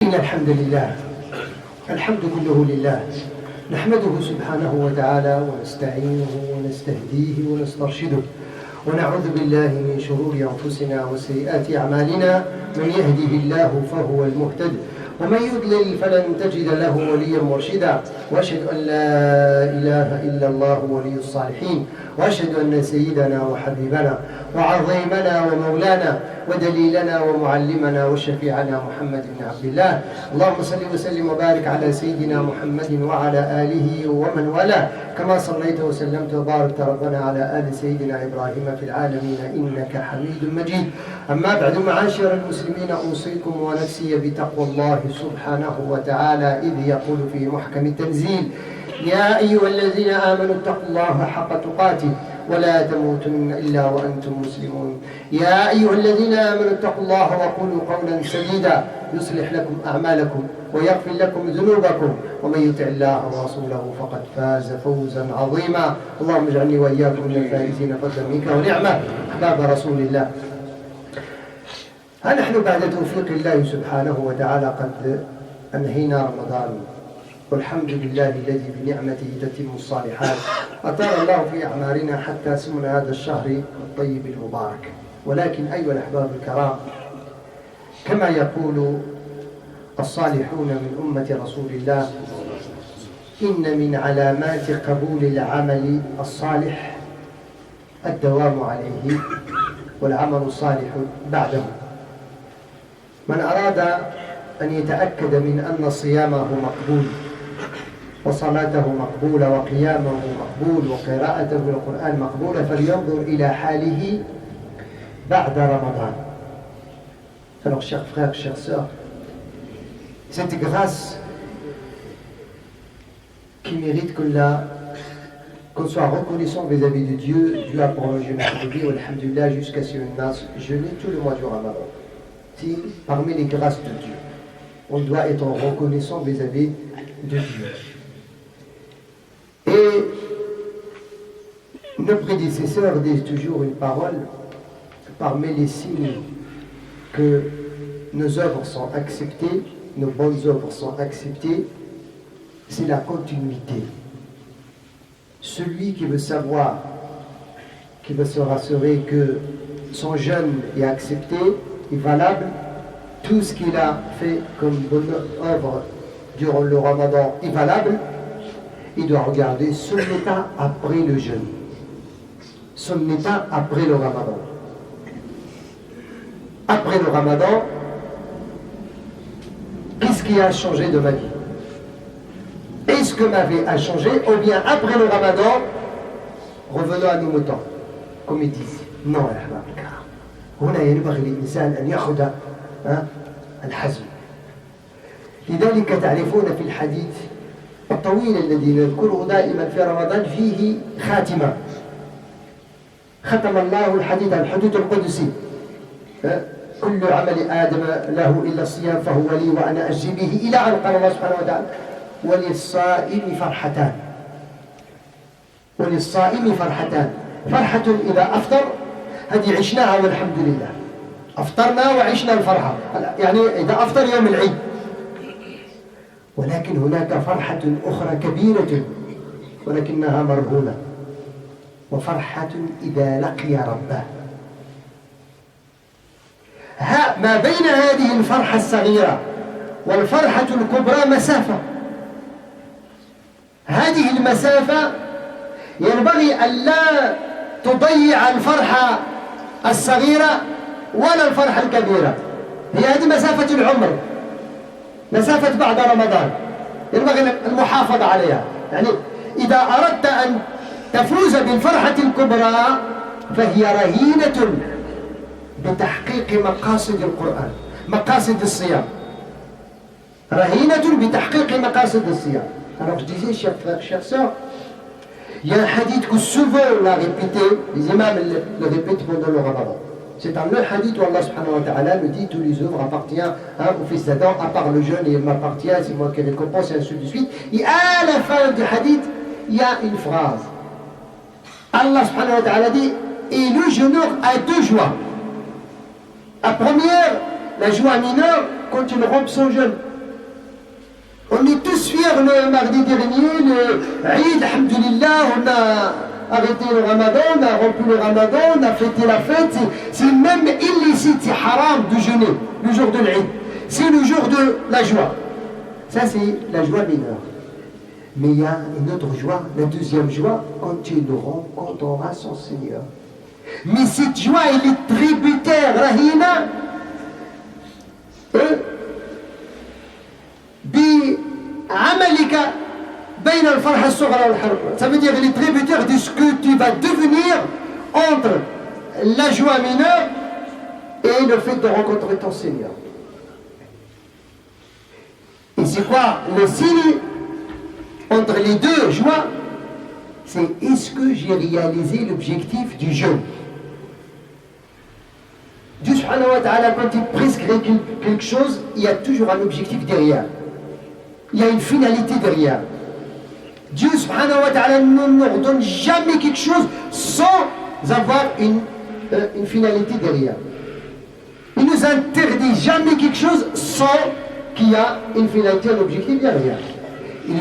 إن الحمد لله، الحمد كله لله، نحمده سبحانه وتعالى ونستعينه ونستهديه ونسترشده، ونعوذ بالله من شرور أنفسنا وسيئات أعمالنا، من يهده الله فهو المهتد، ومن يضلل فلن تجد له وليا مرشدا، وأشهد أن لا إله إلا الله ولي الصالحين، وأشهد أن سيدنا وحبيبنا وعظيمنا ومولانا ودليلنا ومعلمنا وشفيعنا محمد بن عبد الله، اللهم صل وسلم وبارك على سيدنا محمد وعلى آله ومن والاه، كما صليت وسلمت وباركت ربنا على آل سيدنا إبراهيم في العالمين إنك حميد مجيد. أما بعد، معاشر المسلمين، أوصيكم ونفسي بتقوى الله سبحانه وتعالى، إذ يقول في محكم التنزيل: يا أيها الذين آمنوا اتقوا الله حق تقاته ولا تموتن إلا وأنتم مسلمون. يا أيها الذين آمنوا اتقوا الله وقولوا قولا سديدا يصلح لكم أعمالكم ويغفر لكم ذنوبكم، ومن يطع الله ورسوله فقد فاز فوزا عظيما. اللهم اجعلني وإياكم من الفائزين فضلا منك ونعمة. أحباب رسول الله، ها نحن بعد توفيق الله سبحانه وتعالى قد أنهينا رمضان، والحمد لله الذي بنعمته تتم الصالحات. أطال الله في أعمارنا حتى سمنا هذا الشهر الطيب المبارك. ولكن أيها الأحباب الكرام، كما يقول الصالحون من أمة رسول الله: إن من علامات قبول العمل الصالح الدوام عليه والعمل الصالح بعده. من أراد أن يتأكد من أن صيامه مقبول وصلاته مقبولة وقيامه مقبول وقراءته للقرآن مقبولة، فلينظر إلى حاله بعد رمضان. Alors, chers frères, chères sœurs, cette grâce qui mérite qu'on soit reconnaissant vis-à-vis de Dieu, Dieu a prolongé notre vie, alhamdulillah, jusqu'à ce qu'on a jeûné tout le mois du Ramadan. Si, parmi les grâces de Dieu, on doit être reconnaissant vis-à-vis de Dieu. Et nos prédécesseurs disent toujours une parole: parmi les signes que nos œuvres sont acceptées, nos bonnes œuvres sont acceptées, c'est la continuité. Celui qui veut savoir, qui veut se rassurer que son jeûne est accepté, est valable, tout ce qu'il a fait comme bonne œuvre durant le Ramadan est valable, il doit regarder son état après le jeûne, son état après le Ramadan. Après le Ramadan, qu'est-ce qui a changé de ma vie? Est-ce que ma vie a changé? Ou bien après le Ramadan, revenons à nos moutons, comme ils disent. Non, يا أحباب الكرام، هنا ينبغي للإنسان أن يأخذ الحزم. لذلك تعرفون في الحديث الطويل الذي نذكره دائما في رمضان فيه خاتمة. ختم الله الحديث القدسي: كل عمل آدم له إلا الصيام فهو لي وأنا أجزي به، إلى أن قال الله سبحانه وتعالى: وللصائم فرحتان. وللصائم فرحتان، فرحة إذا أفطر، هذه عشناها والحمد لله، أفطرنا وعشنا الفرحة، يعني إذا أفطر يوم العيد. ولكن هناك فرحة أخرى كبيرة ولكنها مرهونة، وفرحة إذا لقي ربه. ما بين هذه الفرحة الصغيرة والفرحة الكبرى مسافة. هذه المسافة ينبغي ألا تضيع الفرحة الصغيرة ولا الفرحة الكبيرة. هي هذه مسافة العمر، مسافة بعد رمضان، ينبغي المحافظة عليها. يعني إذا أردت أن تفوز بالفرحة الكبرى فهي رهينة بتحقيق مقاصد القرآن، مقاصد الصيام، رهينة بتحقيق مقاصد الصيام. Alors je disais, chers frères, chères sœurs, il y a un hadith que souvent on a répété, les imams le répètent pendant le Ramadan. C'est un autre hadith où Allah subhanahu wa ta'ala nous dit: tous les œuvres appartiennent au fils d'Adam, à part le jeûne, et il m'appartient, c'est moi qui récompense, et ainsi de suite. Et à la fin du hadith, il y a une phrase. Allah subhanahu wa ta'ala dit: et le jeûneur a deux joies. La première, la joie mineure, quand il rompt son jeûne. On est tous fiers le mardi dernier, le Eid, alhamdoulilah, on a arrêté le ramadan, on a rempli le ramadan, on a fêté la fête. C'est même illicite, c'est haram de jeûner le jour de l'Eid. C'est le jour de la joie. Ça, c'est la joie mineure. Mais il y a une autre joie, la deuxième joie, quand tu le rencontreras son Seigneur. Mais cette joie, elle est tributaire, rahina, بعملك بين الفرحة الصغرى والحرب. Ça veut dire elle est tributaire de ce que tu vas devenir entre la joie mineure et le fait de rencontrer ton Seigneur. Et c'est quoi le signe entre les deux joies? C'est est-ce que j'ai réalisé l'objectif du jeûne? Dieu subhanahu wa ta'ala, quand il prescrit quelque chose, il y a toujours un objectif derrière. Il y a une finalité derrière. Dieu subhanahu wa ta'ala ne nous ordonne jamais quelque chose sans avoir une finalité derrière. Il ne nous interdit jamais quelque chose sans qu'il y a une finalité, un objectif derrière. Et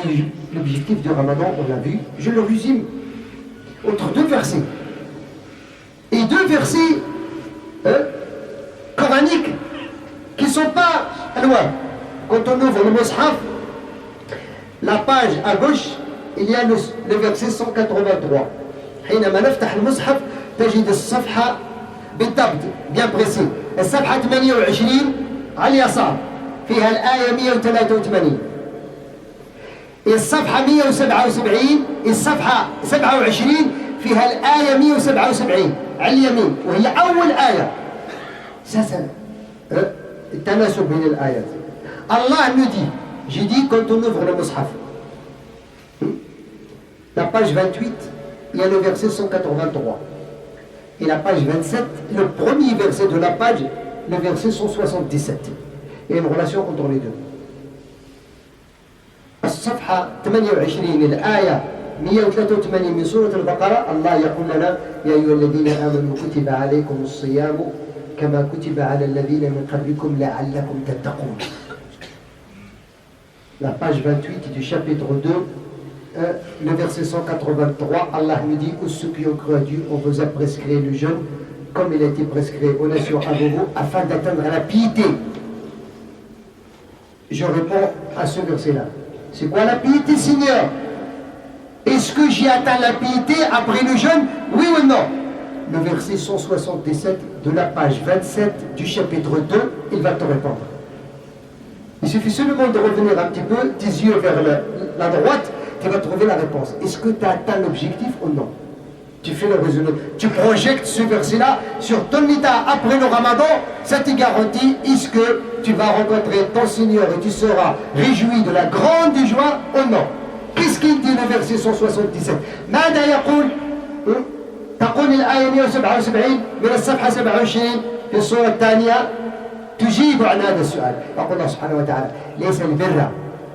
l'objectif du Ramadan, on l'a vu, je le résume entre deux versets. Et deux versets coraniques qui ne sont pas loin. Quand on ouvre le Mus'haf, la page à gauche, il y a le verset 183. حينما نفتح المصحف تجد الصفحة بالضبط bien précis. الصفحة 28 على اليسار فيها الآية 183. الصفحة 177 الصفحة 27 فيها الآية 177 على اليمين وهي أول آية. ساسا التناسب بين الآيات. Allah nous dit, j'ai dit quand on ouvre le Mus'haf, la page 28, il y a le verset 183. Et la page 27, le premier verset de la page, le verset 177. Il y a une relation entre les deux. الصفحة 28 الآية 183 من سورة البقرة الله يقول لنا يا أيها الذين آمنوا كتب عليكم الصيام كما كتب على الذين من قبلكم لعلكم تتقون. La page 28 du chapitre 2, le verset 183, Allah nous dit aux ceux qui ont cru à Dieu, on vous a prescrit le jeûne comme il a été prescrit aux nations avant vous afin d'atteindre la piété. Je réponds à ce verset-là. C'est quoi la piété, Seigneur? Est-ce que j'ai atteint la piété après le jeûne? Oui ou non? Le verset 177 de la page 27 du chapitre 2, il va te répondre. Il suffit seulement de revenir un petit peu, tes yeux vers la droite, tu vas trouver la réponse. Est-ce que tu as atteint l'objectif ou non? Tu fais le résumé. Tu projectes ce verset-là sur ton état après le Ramadan, ça te garantit, est-ce que tu vas rencontrer ton Seigneur et tu seras réjoui de la grande joie ou non? Qu'est-ce qu'il dit le verset 177? ماذا يقول؟ تقول الآية 177 من الصفحة 27 في السورة الثانية تجيب عن هذا السؤال. يقول الله سبحانه وتعالى ليس البر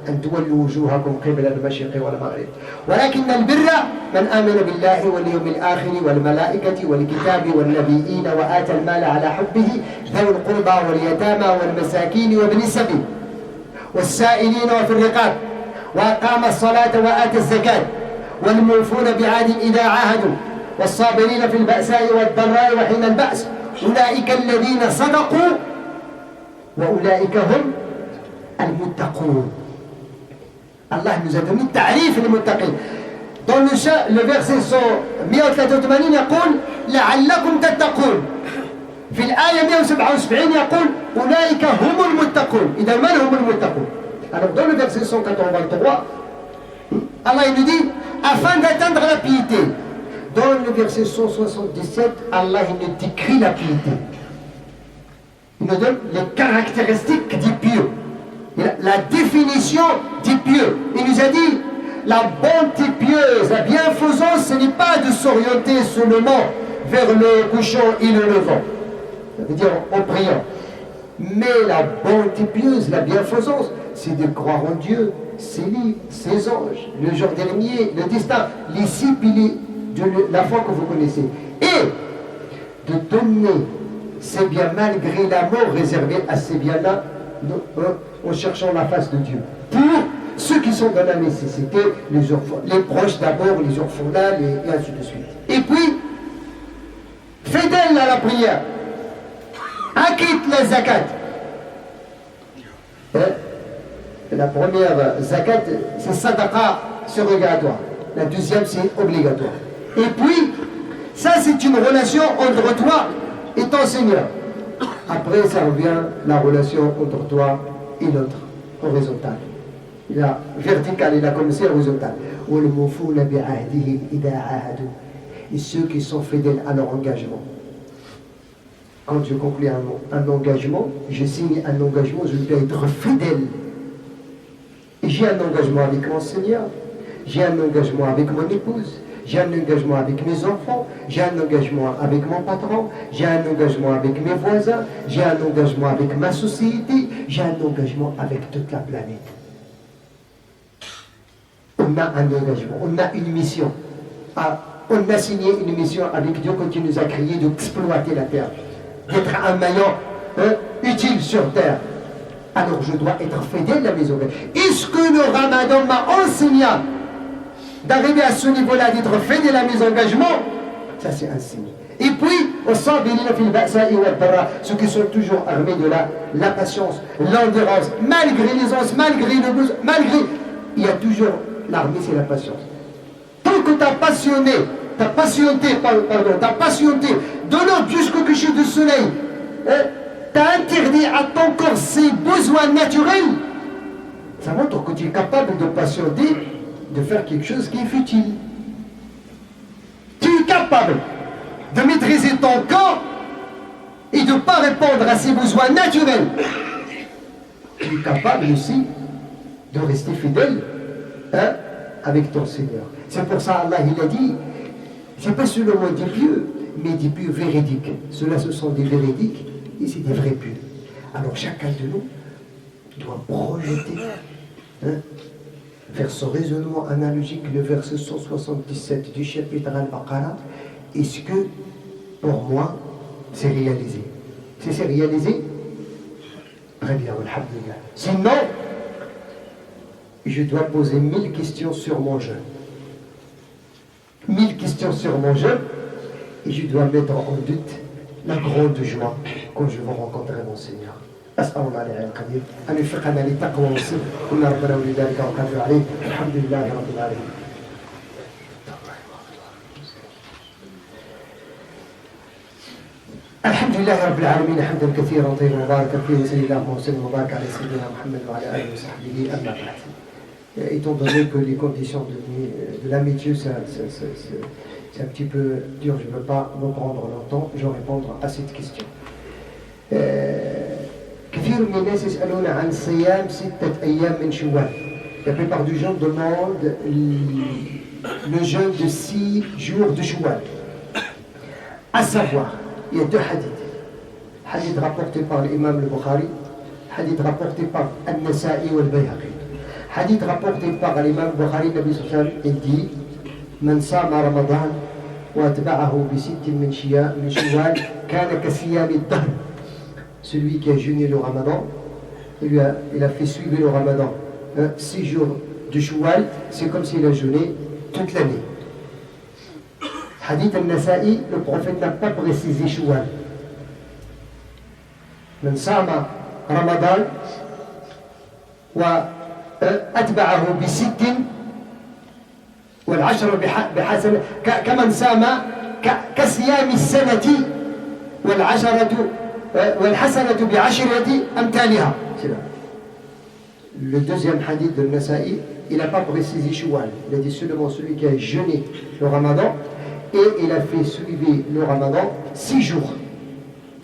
أن تولوا وجوهكم قبل المشرق والمغرب ولكن البر من آمن بالله واليوم الآخر والملائكة والكتاب والنبيين وآتى المال على حبه ذوي القربى واليتامى والمساكين وابن السبيل والسائلين وفي الرقاب وأقام الصلاة وآتى الزكاة والموفون بعهد إذا عاهدوا والصابرين في البأساء والضراء وحين البأس أولئك الذين صدقوا وأولئك هم المتقون. Allah nous a donné تعريف المتقين. Dans le verset 183 يقول لعلكم تتقون. في الآية 177 يقول أولئك هم المتقون. إذا من هم المتقون؟ Alors dans le verset 183, Allah nous dit afin d'atteindre la piété. Dans le verset 177, Allah nous décrit la piété. Il nous donne les caractéristiques du pieux. La définition du pieux. Il nous a dit la bonté pieuse, la bienfaisance, ce n'est pas de s'orienter seulement vers le couchant et le levant. Ça veut dire en priant. Mais la bonté pieuse, la bienfaisance, c'est de croire en Dieu, ses livres, ses anges, le jour dernier, le destin, les six piliers de la foi que vous connaissez. Et de donner ces biens malgré la mort réservée à ces biens-là en cherchant la face de Dieu. Pour ceux qui sont dans la nécessité, les proches d'abord, les orphelins, et ainsi de suite. Et puis, fidèle à la prière, acquitte la zakat. La première zakat, c'est sadaqa surrogatoire. La deuxième, c'est obligatoire. Et puis, ça, c'est une relation entre toi et ton Seigneur. Après, ça revient la relation entre toi et l'autre, horizontale. Il y a vertical, il a commencé horizontal. Et ceux qui sont fidèles à leur engagement. Quand je conclue un engagement, je signe un engagement, je dois être fidèle. Et j'ai un engagement avec mon Seigneur, j'ai un engagement avec mon épouse, j'ai un engagement avec mes enfants, j'ai un engagement avec mon patron, j'ai un engagement avec mes voisins, j'ai un engagement avec ma société, j'ai un engagement avec toute la planète. On a un engagement, on a une mission. On a signé une mission avec Dieu quand il nous a créé d'exploiter la terre, d'être un maillon utile sur terre. Alors je dois être fidèle à mes engagements. Est-ce que le Ramadan m'a enseigné d'arriver à ce niveau-là, d'être fidèle à mes engagements? Ça c'est un signe. Et puis, ceux qui sont toujours armés de la patience, l'endurance, malgré les anses, malgré le besoin, il y a toujours l'armée, c'est la patience. Tant que tu as patienté de l'autre jusqu'au coucher du soleil, tu as interdit à ton corps ses besoins naturels, ça montre que tu es capable de patienter, de faire quelque chose qui est futile. Tu es capable de maîtriser ton corps et de ne pas répondre à ses besoins naturels. Tu es capable aussi de rester fidèle avec ton Seigneur. C'est pour ça Allah il a dit, c'est pas seulement des pieux, mais des pieux véridiques. Ceux-là, ce sont des véridiques et c'est des vrais pieux. Alors chacun de nous doit projeter vers ce raisonnement analogique le verset 177 du chapitre Al-Baqarah. Est-ce que pour moi c'est réalisé? Si c'est réalisé, très bien, alhamdulillah. Sinon, je dois poser 1000 questions sur mon jeûne. 1000 questions sur mon jeûne, et je dois mettre en doute la grande joie quand je vais rencontrer mon Seigneur. أسأل الله العلي القدير أن يوفقنا للتقوى والصدق وأن ربنا ولذلك وقدر عليه الحمد لله رب العالمين. الحمد لله رب العالمين حمدا كثيرا طيبا مباركا فيه وصلى الله وسلم وبارك على سيدنا محمد وعلى آله وصحبه أما بعد. Étant donné que les conditions de l'amitié, c'est un petit peu dur, je ne veux pas me prendre longtemps, je vais répondre à cette question. كثير من الناس يسألون عن صيام 6 أيام من شوال. La plupart des gens demandent le jeûne de 6 jours de Choual. À savoir, il y a 2 hadiths. Hadith rapporté par l'imam al-Bukhari, hadith rapporté par An-Nasa'i ou al-Bayhaqi. Hadith rapporté par l'imam Bukhari, Nabi sallallahu alayhi wa sallam, il dit Man sama Ramadan wa atba'ahu bi 6 min Shawwal kana ka siyami ad-dahr. Celui qui a jeûné le Ramadan, il a fait suivre le Ramadan 6 jours de Shawwal, c'est comme s'il a jeûné toute l'année. Hadith al-Nasa'i, le prophète n'a pas précisé Shawwal. Man sama Ramadan wa أتبعه ب6 والعشر بحسنة كمن سام كصيام السنة والحسنة ب10 أمثالها. Le deuxième hadith de Nasa'i, il n'a pas précisé Shawwal. Il a dit seulement celui qui a jeûné le Ramadan et il a fait suivre le Ramadan 6 jours.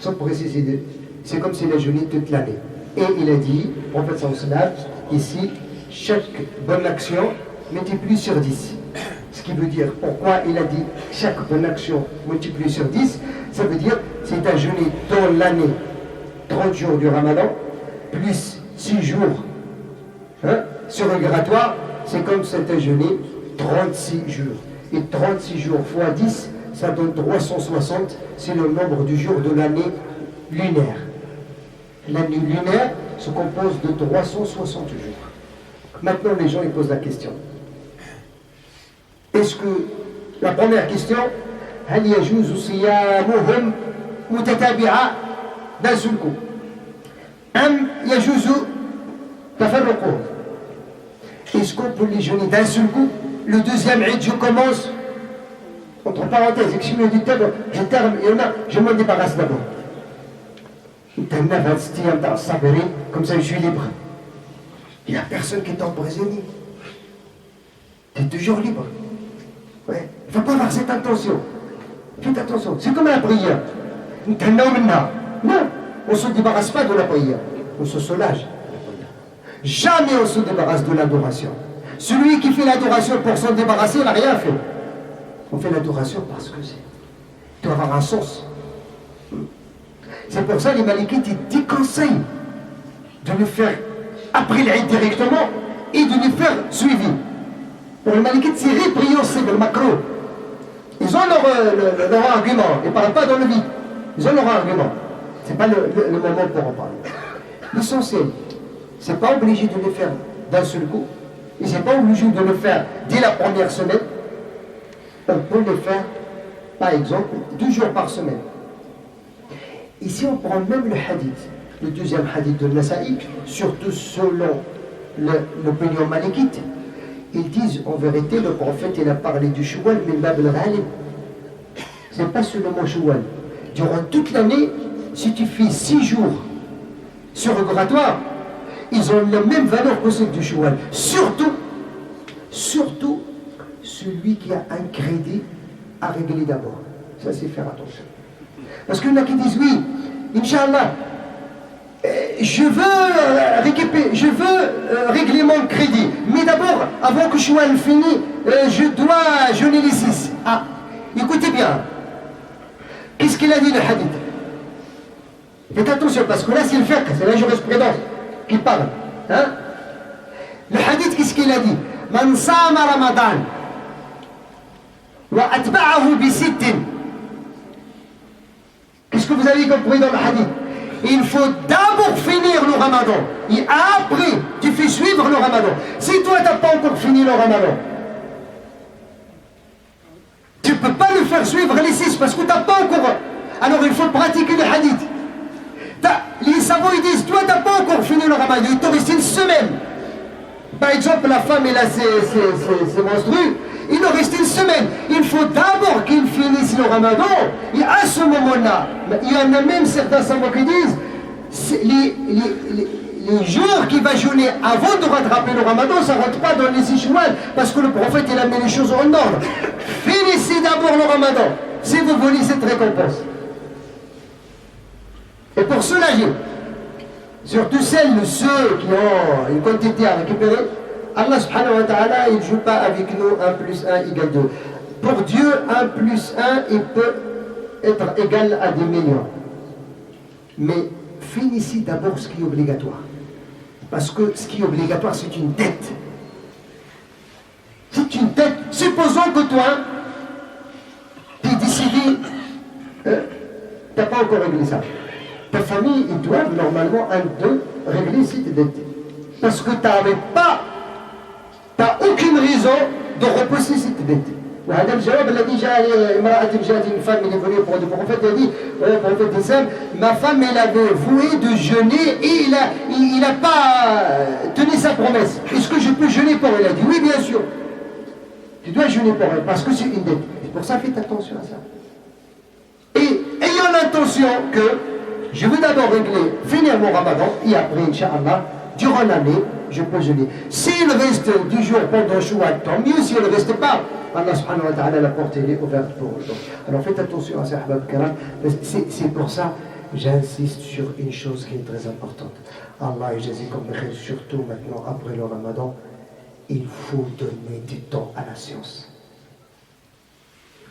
Sans préciser, c'est comme s'il a jeûné toute l'année. Et il a dit, prophète sallallahu alayhi wa sallam, ici, chaque bonne action multiplie sur 10. Ce qui veut dire, pourquoi il a dit chaque bonne action multiplie sur 10, ça veut dire, c'est à jeûner dans l'année 30 jours du Ramadan, plus 6 jours surrogatoires, c'est comme si c'était jeûner 36 jours. Et 36 jours fois 10, ça donne 360, c'est le nombre du jour de l'année lunaire. L'année lunaire se compose de 360 jours. Maintenant, les gens ils posent la question. Est-ce que la première question, هل يجوز صيامهم متتابعة d'un seul coup أم يجوز تفرقهم? Est-ce qu'on peut les jeûner d'un seul coup? Le deuxième Eid, je commence, entre parenthèses, excusez-moi du terme, je m'en débarrasse d'abord. Comme ça, je suis libre. Il n'y a personne qui est emprisonné. Tu es toujours libre. Ouais. Il ne faut pas avoir cette intention. Faites attention. C'est comme la prière. Non, on ne se débarrasse pas de la prière. On se soulage. Jamais on se débarrasse de l'adoration. Celui qui fait l'adoration pour s'en débarrasser, il n'a rien fait. On fait l'adoration parce que c'est doit avoir un sens. C'est pour ça les Malikites ils déconseillent de le faire après l'Aïd directement et de le faire suivi. Pour les Malikites, c'est répréhensible, le macro. Ils ont leur argument, ils ne parlent pas dans le vide. Ils ont leur argument. Ce n'est pas le moment pour en parler. L'essentiel, c'est pas obligé de le faire d'un seul coup, et c'est pas obligé de le faire dès la première semaine. On peut le faire, par exemple, 2 jours par semaine. Ici, on prend même le hadith, le deuxième hadith de Nasaï, surtout selon l'opinion malikite. Ils disent, en vérité, le prophète, il a parlé du Shawwal, mais Bab al-Ghalib. C'est pas seulement Shawwal. Durant toute l'année, si tu fais 6 jours surrogatoires, ils ont la même valeur que celle du Shawwal. Surtout, celui qui a un crédit à régler d'abord. Ça, c'est faire attention. Parce qu'il y en a qui disent, oui, Inch'Allah, je veux régler mon crédit. Mais d'abord, avant que Shawwal finisse, je dois jeûner les 6. Ah, écoutez bien. Qu'est-ce qu'il a dit le hadith? Faites attention, parce que là, c'est le fiqh, c'est la jurisprudence qui parle. Hein? Le hadith, qu'est-ce qu'il a dit? Man sama Ramadan wa atba'ahu bi sittin. Qu'est-ce que vous avez compris dans le hadith? Il faut d'abord finir le Ramadan. Et après, tu fais suivre le Ramadan. Si toi, tu n'as pas encore fini le Ramadan, tu ne peux pas le faire suivre les 6 parce que tu n'as pas encore. Alors il faut pratiquer le hadith. Les savants ils disent, toi tu n'as pas encore fini le Ramadan, il te reste une semaine. Par exemple, la femme elle a ses menstrues, il leur reste une semaine. Il faut d'abord qu'il finisse le Ramadan. Et à ce moment-là, il y en a même certains savants qui disent, les jours qu'il va jeûner avant de rattraper le Ramadan, ça ne rentre pas dans les 6 Shawwal, parce que le prophète il a mis les choses en ordre. Finissez d'abord le Ramadan, si vous voulez cette récompense. Et pour soulager, surtout ceux qui ont une quantité à récupérer, Allah subhanahu wa ta'ala, il ne joue pas avec nous 1 plus 1 égale 2. Pour Dieu, 1 plus 1, il peut être égal à des millions. Mais finissez d'abord ce qui est obligatoire. Parce que ce qui est obligatoire, c'est une dette. C'est une dette. Supposons que toi, tu es décidé, tu n'as pas encore réglé ça. Ta famille, ils doivent normalement, régler cette dette. Parce que tu n'as aucune raison de repousser cette dette. وهذا الجواب الذي جاء امرأة جاءت une femme elle est venue pour le prophète elle dit le prophète dit ma femme elle avait voué de jeûner et il n'a pas tenu sa promesse. Est-ce que je peux jeûner pour elle? Elle a dit oui bien sûr. Tu dois jeûner pour elle parce que c'est une dette. Et pour ça faites attention à ça. Et ayant l'intention que je veux d'abord régler, finir mon Ramadan et après Inch'Allah durant l'année je peux jeûner. S'il reste 10 jours pendant Shawwal, tant mieux. S'il ne reste pas, Allah subhanahu wa ta'ala, la porte est ouverte pour eux. Alors faites attention à ça, Ahbab Karam. C'est pour ça que j'insiste sur une chose qui est très importante. Allah et Jésus comme surtout maintenant après le Ramadan, il faut donner du temps à la science.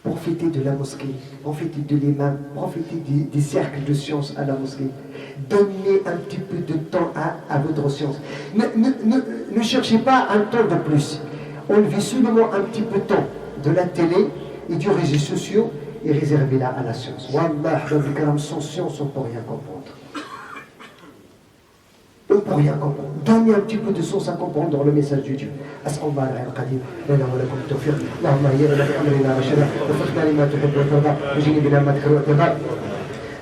Profitez de la mosquée, profitez de l'imam, profitez des cercles de science à la mosquée. Donnez un petit peu de temps à votre science. Ne cherchez pas un temps de plus. Enlevez seulement un petit peu de temps de la télé et du réseau social et réservez-la à la science. Wallah, sans science, on ne peut rien comprendre. On ne pour rien comprendre. Donnez un petit peu de source à comprendre le message de Dieu. أسأل الله العلي القدير لنا ولكم التوفيق. اللهم هيئ لنا في أمرنا رشدا وفقنا لما تحب وترضى وجنبنا ما تكره وتضر.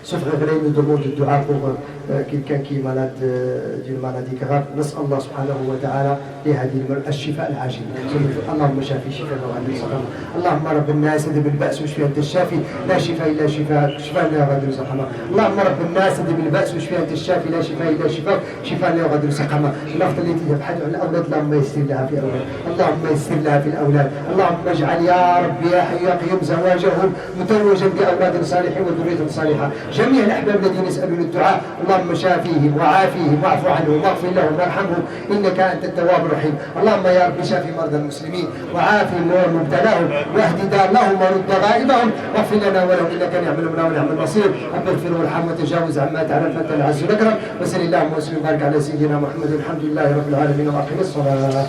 Sauf Réveil nous demande du dua pour quelqu'un qui est malade d'une maladie grave. نسأل الله سبحانه وتعالى لهذه الشفاء العاجل. اللهم شافي شفاء وغادر سقما. اللهم رب الناس اذهب البأس واشفي أنت الشافي لا شفاء إلا شفاءك شفاء لا يغادر سقما. اللهم رب الناس اذهب البأس واشفي أنت الشافي لا شفاء إلا شفاءك شفاء لا يغادر سقما. الأخت التي تبحث عن الأولاد اللهم يسر لها في أولاد. اللهم يسر لها في الأولاد. اللهم اجعل يا رب يا حي يا قيوم زواجهم متوجا بأولاد صالحين وذرية صالحة. جميع الأحباب الذين يسألون الدعاء اللهم شافيهم وعافيهم واعف عنهم واغفر لهم وارحمهم إنك أنت التواب الرحيم. اللهم يا رب شافي مرضى المسلمين وعافهم ومبتلاهم واهد دارهم ورد غائبهم واغفر لنا ولهم إنك نعم المولى ونعم النصير. رب اغفر وارحم وتجاوز عما تعلم فأنت العز الأكرم. وصل اللهم وسلم وبارك على سيدنا محمد. الحمد لله رب العالمين وأقم الصلاة.